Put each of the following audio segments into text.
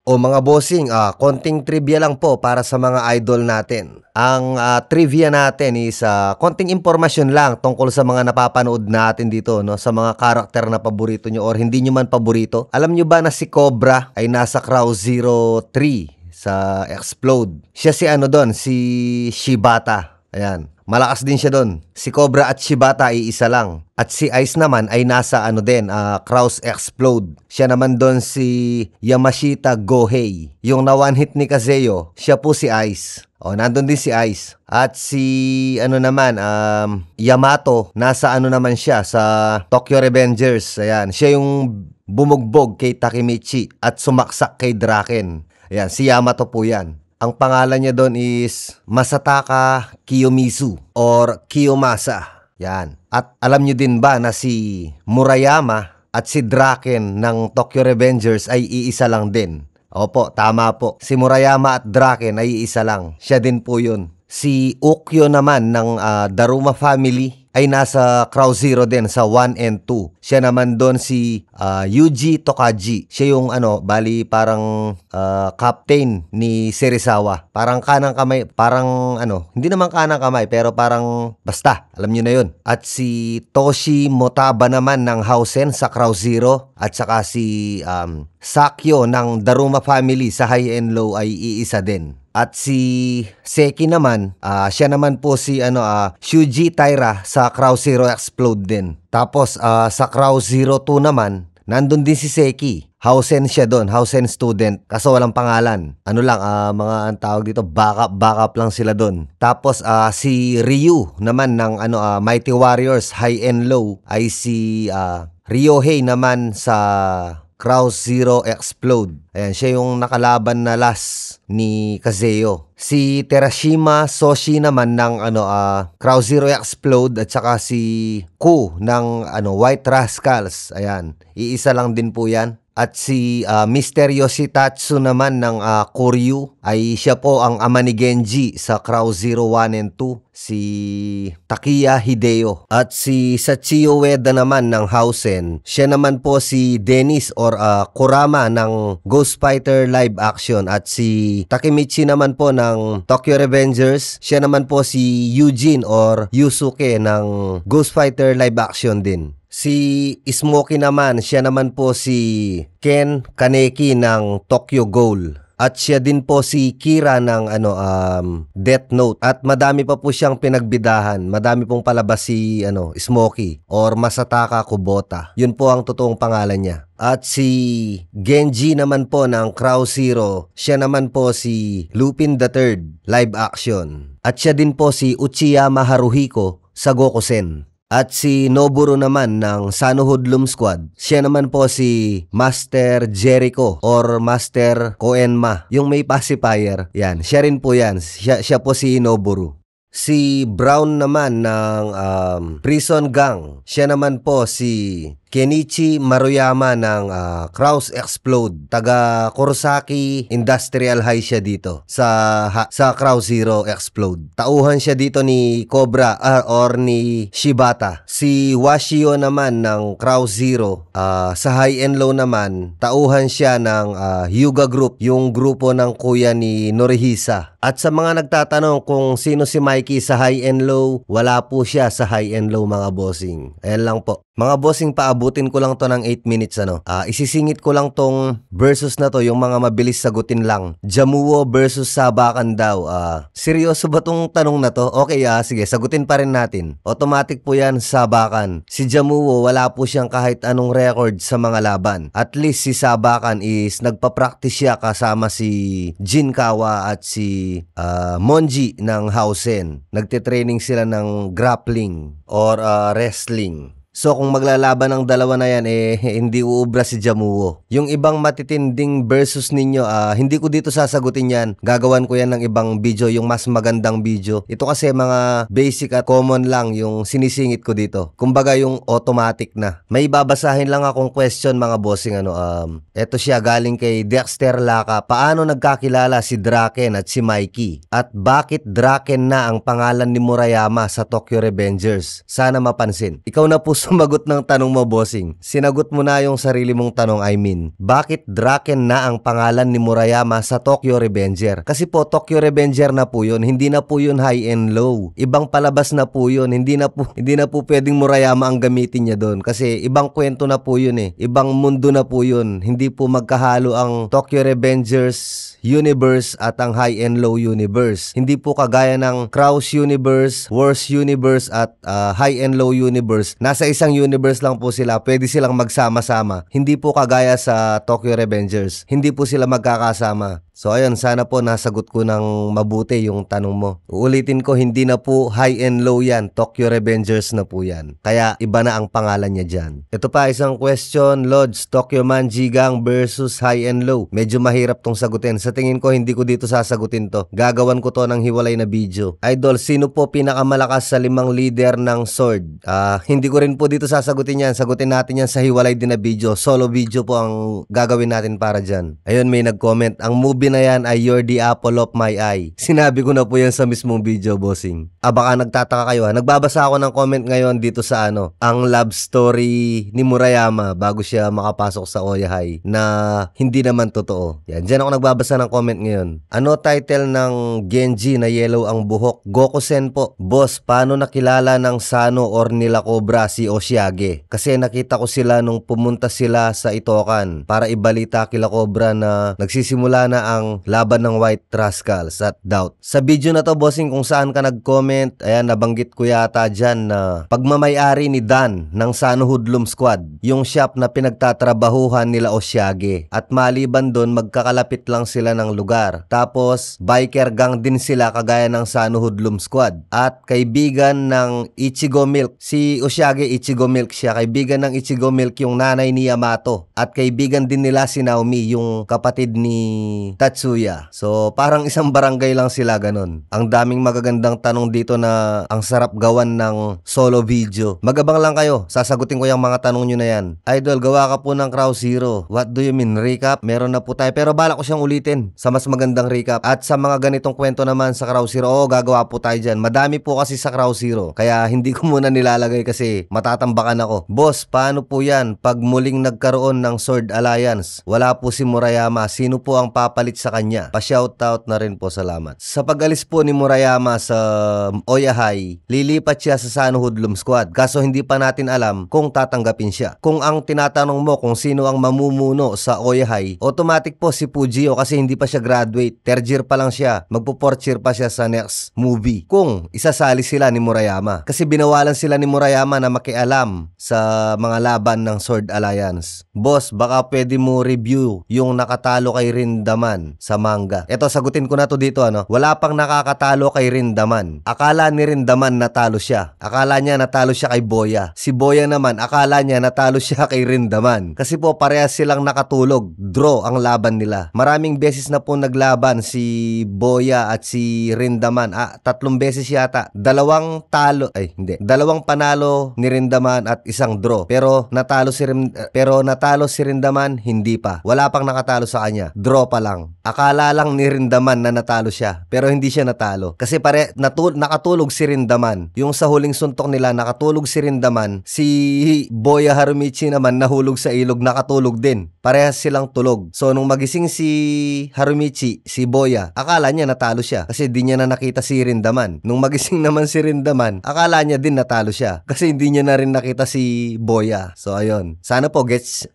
O mga bossing, konting trivia lang po para sa mga idol natin. Ang trivia natin is konting impormasyon lang tungkol sa mga napapanood natin dito, no? Sa mga karakter na paborito nyo or hindi nyo man paborito. Alam nyo ba na si Cobra ay nasa Crow Zero 3 sa Explode? Siya si ano doon, si Shibata. Ayan. Malakas din siya doon. Si Cobra at Shibata ay isa lang. At si Ice naman ay nasa ano din, Crow's Explode. Siya naman doon si Yamashita Gohei. Yung na one hit ni Kazeyo, siya po si Ice. O, nandun din si Ice. At si ano naman, Yamato, nasa ano naman siya sa Tokyo Revengers. Ayan, siya yung bumugbog kay Takemichi at sumaksak kay Draken. Ayan, si Yamato po yan. Ang pangalan niya doon is Masataka Kiyomizu or Kiyomasa. Yan. At alam niyo din ba na si Murayama at si Draken ng Tokyo Revengers ay iisa lang din? Opo, tama po. Si Murayama at Draken ay iisa lang. Siya din po yun. Si Ukyo naman ng Daruma family ay nasa Crow Zero din sa 1 and 2. Siya naman doon si Yuji Tokaji. Siya yung bali parang captain ni Serizawa. Parang kanang kamay, parang hindi naman kanang kamay pero parang basta, alam niyo na yun. At si Toshi Motaba naman ng Housen sa Crow Zero at saka si Sakyo ng Daruma family sa High and Low ay iisa din. At si Seki naman, siya naman po si Shuji Taira sa Crow Zero Explode din. Tapos sa Crow Zero 2 naman, nandun din si Seki. Housen siya doon, Housen student, kaso walang pangalan. Ano lang, mga ang tawag dito, backup lang sila doon. Tapos si Ryu naman ng Mighty Warriors High and Low ay si Ryohei naman sa Crow Zero Explode. Ayan, siya yung nakalaban na last ni Kazeyo. Si Terashima Soshi naman ng Crow Zero Explode at saka si Ku ng White Rascals. Ayan, iisa lang din po yan. At si Mr. Yoshitatsu naman ng Koryu ay siya po ang ama ni Genji sa Crow Zero 1 and 2, si Takiya Hideo. At si Sachio Ueda naman ng Housen, siya naman po si Dennis or Kurama ng Ghost Fighter live action. At si Takemichi naman po ng Tokyo Revengers, siya naman po si Eugene or Yusuke ng Ghost Fighter live action din. Si Smoky naman, siya naman po si Ken Kaneki ng Tokyo Ghoul. At siya din po si Kira ng Death Note. At madami pa po siyang pinagbidahan. Madami pong palabas si Smoky or Masataka Kubota. Yun po ang totoong pangalan niya. At si Genji naman po ng Crow Zero, siya naman po si Lupin III live action. At siya din po si Uchiyama Haruhiko sa Gokusen. At si Noburo naman ng Sano Hoodlum Squad, siya naman po si Master Jericho or Master Koenma, yung may pacifier. Yan, siya rin po yan. Siya po si Noburo. Si Brown naman ng Prison Gang, siya naman po si Kenichi Maruyama ng Crow's Explode. Taga Kurosaki Industrial High siya dito sa Crow Zero Explode. Tauhan siya dito ni Cobra or ni Shibata. Si Washio naman ng Crow Zero. Sa High and Low naman, tauhan siya ng Hyuga Group, yung grupo ng kuya ni Norihisa. At sa mga nagtatanong kung sino si Mikey sa High and Low, wala po siya sa High and Low mga bossing. Ayan lang po. Mga bossing, paabutin ko lang to ng 8 minutes isisingit ko lang tong versus na to, yung mga mabilis sagutin lang. Jamuo versus Sabakan daw. Seryoso ba tong tanong na to? Okay, sige, sagutin pa rin natin. Automatic po yan, Sabakan. Si Jamuo, wala po siyang kahit anong record sa mga laban. At least si Sabakan is nagpa-practice siya kasama si Jinkawa at si Monji ng Housen. Nagtitraining sila ng grappling or wrestling. So kung maglalaban ng dalawa na yan, hindi uubra si Jamuo. Yung ibang matitinding versus ninyo, hindi ko dito sasagutin yan. Gagawan ko yan ng ibang video, yung mas magandang video. Ito kasi mga basic at common lang yung sinisingit ko dito. Kumbaga yung automatic na. May babasahin lang akong question mga bossing. Ito siya galing kay Dexter Laka. Paano nagkakilala si Draken at si Mikey? At bakit Draken na ang pangalan ni Murayama sa Tokyo Revengers? Sana mapansin. Ikaw na po sumagot ng tanong mo, bossing. Sinagot mo na yung sarili mong tanong, I mean. Bakit Draken na ang pangalan ni Murayama sa Tokyo Revenger? Kasi po, Tokyo Revenger na po yun. Hindi na po yun high and low. Ibang palabas na po yun. Hindi na po pwedeng Murayama ang gamitin niya doon. Kasi ibang kwento na po yun eh. Ibang mundo na po yun. Hindi po magkahalo ang Tokyo Revengers universe at ang high and low universe. Hindi po kagaya ng Kraus universe, Wars universe at high and low universe. Nasa isang universe lang po sila. Pwede silang magsama-sama. Hindi po kagaya sa Tokyo Revengers. Hindi po sila magkakasama. So ayun, sana po nasagot ko ng mabuti yung tanong mo. Uulitin ko, hindi na po high and low yan. Tokyo Revengers na po yan. Kaya iba na ang pangalan niya dyan. Ito pa isang question, Lods, Tokyo Manjigang versus high and low. Medyo mahirap tong sagutin. Sa tingin ko, hindi ko dito sasagutin to. Gagawan ko to ng hiwalay na video. Idol, sino po pinakamalakas sa 5 leader ng sword? Hindi ko rin po dito sasagutin yan. Sagutin natin yan sa hiwalay din na video. Solo video po ang gagawin natin para dyan. Ayun, may nag-comment. Ang movie na yan ay You're the Apple of My Eye. Sinabi ko na po yan sa mismong video, bossing. Baka nagtataka kayo ha. Nagbabasa ako ng comment ngayon dito sa ang love story ni Murayama bago siya makapasok sa Oya High na hindi naman totoo. Yan, dyan ako nagbabasa ng comment ngayon. Ano title ng Genji na yellow ang buhok? Gokusen po. Boss, paano nakilala ng Sano or nila Cobra si Oshiage? Kasi nakita ko sila nung pumunta sila sa Itokan para ibalita kila Cobra na nagsisimula na ang laban ng White Rascals at Doubt. Sa video na to, bossing, kung saan ka nag-comment, ayan, nabanggit ko yata dyan na pagmamayari ni Dan ng Sano Hoodlum Squad, yung shop na pinagtatrabahuhan nila Oshiage. At maliban doon, magkakalapit lang sila ng lugar. Tapos, biker gang din sila kagaya ng Sano Hoodlum Squad. At kaibigan ng Ichigo Milk. Si Oshiage, Ichigo Milk siya. Kaibigan ng Ichigo Milk yung nanay ni Yamato. At kaibigan din nila si Naomi, yung kapatid ni Tatsuya. So, parang isang barangay lang sila, ganun. Ang daming magagandang tanong dito na ang sarap gawan ng solo video. Magabang lang kayo. Sasagutin ko yung mga tanong nyo na yan. Idol, gawa ka po ng Kraus Zero. What do you mean? Recap? Meron na po tayo. Pero balak ko siyang ulitin sa mas magandang recap. At sa mga ganitong kwento naman sa Kraus Zero, gagawa po tayo dyan. Madami po kasi sa Kraus Zero. Kaya hindi ko muna nilalagay kasi matatambakan ako. Boss, paano po yan? Pag muling nagkaroon ng Sword Alliance, wala po si Murayama. Sino po ang papalit sa kanya? Pa-shoutout na rin po, salamat. Sa pag-alis po ni Murayama sa Oya High, lilipat siya sa Sano Hoodlum Squad. Kaso hindi pa natin alam kung tatanggapin siya. Kung ang tinatanong mo kung sino ang mamumuno sa Oya High, automatic po si Fujio kasi hindi pa siya graduate. Third year pa lang siya. Magpo-fourth year pa siya sa next movie. Kung isasali sila ni Murayama. Kasi binawalan sila ni Murayama na makialam sa mga laban ng Sword Alliance. Boss, baka pwede mo review yung nakatalo kay Rindaman sa manga. Eto, sagutin ko na to dito, Wala pang nakakatalo kay Rindaman. Akala ni Rindaman natalo siya. Akala niya natalo siya kay Boya. Si Boya naman, akala niya natalo siya kay Rindaman. Kasi po, parehas silang nakatulog. Draw ang laban nila. Maraming beses na po naglaban si Boya at si Rindaman. 3 beses yata. 2 panalo ni Rindaman at 1 draw. Pero natalo si Rindaman, hindi pa. Wala pang nakatalo sa kanya. Draw pa lang. Akala lang ni Rindaman na natalo siya, pero hindi siya natalo. Kasi nakatulog si Rindaman. Yung sa huling suntok nila, nakatulog si Rindaman. Si Boya Harumichi naman nahulog sa ilog, nakatulog din. Parehas silang tulog. So nung magising si Harumichi, si Boya, akala niya natalo siya kasi di niya na nakita si Rindaman. Nung magising naman si Rindaman, akala niya din natalo siya kasi hindi niya na rin nakita si Boya. So ayun. Sana po gets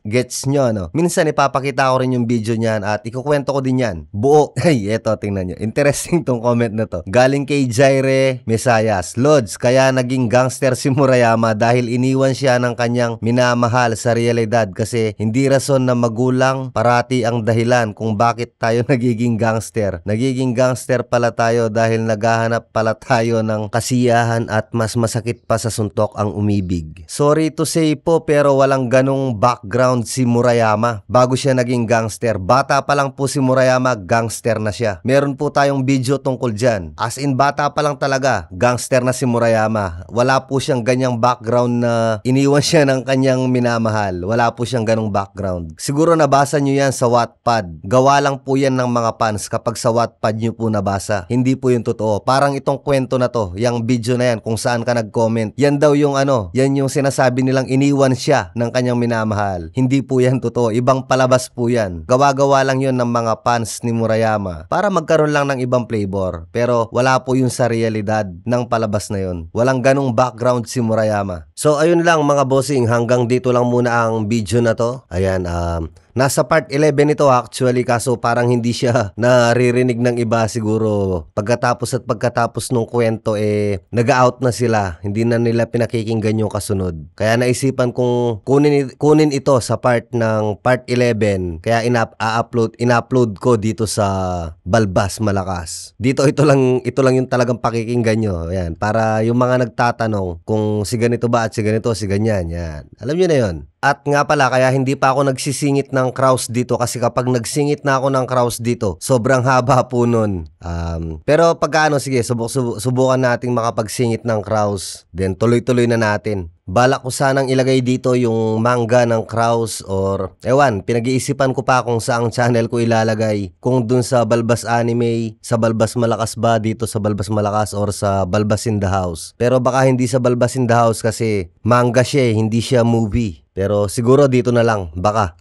nyo, Minsan ipapakita ko rin yung video niyan at ikukwento ko din yan. Buo. Ay, eto, tingnan nyo. Interesting tong comment na to. Galing kay Jaire Mesayas. Lods, kaya naging gangster si Murayama dahil iniwan siya ng kanyang minamahal sa realidad kasi hindi rason na magulang parati ang dahilan kung bakit tayo nagiging gangster. Nagiging gangster pala tayo dahil naghahanap pala tayo ng kasiyahan at mas masakit pa sa suntok ang umibig. Sorry to say po pero walang ganong background si Murayama bago siya naging gangster. Bata pa lang po si Murayama, gangster na siya. Meron po tayong video tungkol dyan. As in, bata pa lang talaga, gangster na si Murayama. Wala po siyang ganyang background na iniwan siya ng kanyang minamahal. Wala po siyang ganong background. Siguro nabasa nyo yan sa Wattpad. Gawa lang po yan ng mga fans kapag sa Wattpad nyo po nabasa. Hindi po yung totoo. Parang itong kwento na to, yung video na yan kung saan ka nag-comment. Yan daw yung yan yung sinasabi nilang iniwan siya ng kanyang minamahal. Hindi po yan totoo. Ibang palabas po yan. Gawa-gawa lang yun ng mga fans ni Murayama para magkaroon lang ng ibang flavor. Pero wala po yun sa realidad ng palabas na yun. Walang ganong background si Murayama. So ayun lang mga bossing, hanggang dito lang muna ang video na to. Ayan, nasa part 11 ito actually, kaso parang hindi siya naririnig ng iba siguro. Pagkatapos nung kwento nag-out na sila. Hindi na nila pinakikinggan yung kasunod. Kaya naisipan kong kunin ito sa part 11. Kaya in-upload ko dito sa Balbas Malakas. Ito lang yung talagang pakikinggan nyo. Ayan, para yung mga nagtatanong kung si ganito ba at si ganito, si ganyan. Yan. Alam nyo na yon. At nga pala, kaya hindi pa ako nagsisingit ng crows dito kasi kapag nagsingit na ako ng crows dito, sobrang haba po nun. Pero sige, subukan nating makapagsingit ng crows. Then tuloy-tuloy na natin. Balak ko sanang ilagay dito yung manga ng crows or pinag-iisipan ko pa kung saang channel ko ilalagay. Kung dun sa Balbas Anime, sa Balbas Malakas ba, dito sa Balbas Malakas or sa Balbas in the House. Pero baka hindi sa Balbas in the House kasi manga siya, hindi siya movie. Pero siguro dito na lang, baka.